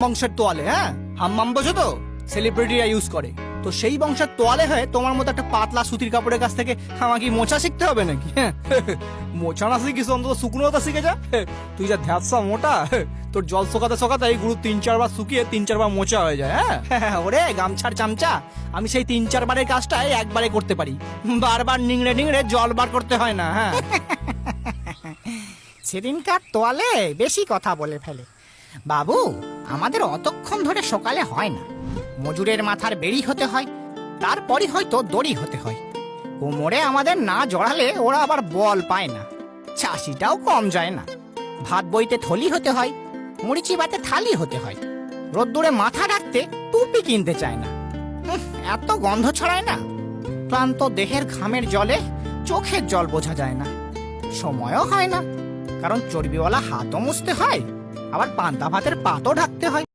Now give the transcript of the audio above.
বংশের তোয়ালে, হ্যাঁ হাম্মাম বোঝো তো, সেলিব্রিটিরা ইউজ করে। তো সেই বংশের তোয়ালে হয়ে তোমার মতো একটা পাতলা সুতির কাপড়ের কাছ থেকে আমাকে কি মোচা শিখতে হবে নাকি? মোচা না শিখিস অন্তত শুকনোটা শিখে যা। তুই যা ধ্যাৎসা মোটা, তোর জল শোকাতে শোকাতে এই গুরু 3-4 বার শুকিয়ে 3-4 বার মোচা হয়ে যায়। হ্যাঁ ওরে গামছার চামচা, আমি সেই 3-4 বারের কাজটাই একবারে করতে পারি, বারবার নিংড়ে নিংড়ে জল বার করতে হয় না। হ্যাঁ সেদিনকার তোয়ালে বেশি কথা বলে ফেলে। বাবু, আমাদের অতক্ষণ ধরে সকালে হয় না। মজুরের মাথার বেড়ি হতে হয়, তারপরই হয়তো দড়ি হতে হয়। কোমরে আমাদের না জড়ালে ওরা আবার বল পায় না। চাষিটাও কম যায় না। ভাত বইতে থলি হতে হয়, মুড়ি চিবাতে থালি হতে হয়। রোদ্দুরে মাথা রাখতে টুপি কিনতে চায় না। এত গন্ধ ছড়ায় না, ক্লান্ত দেহের ঘামের জলে চোখের জল বোঝা যায় না। সময়ও হয় না, কারণ চর্বিওয়ালা হাতও মুছতে হয়, আবার পান্তা ভাতের পাতও ঢাকতে হয়।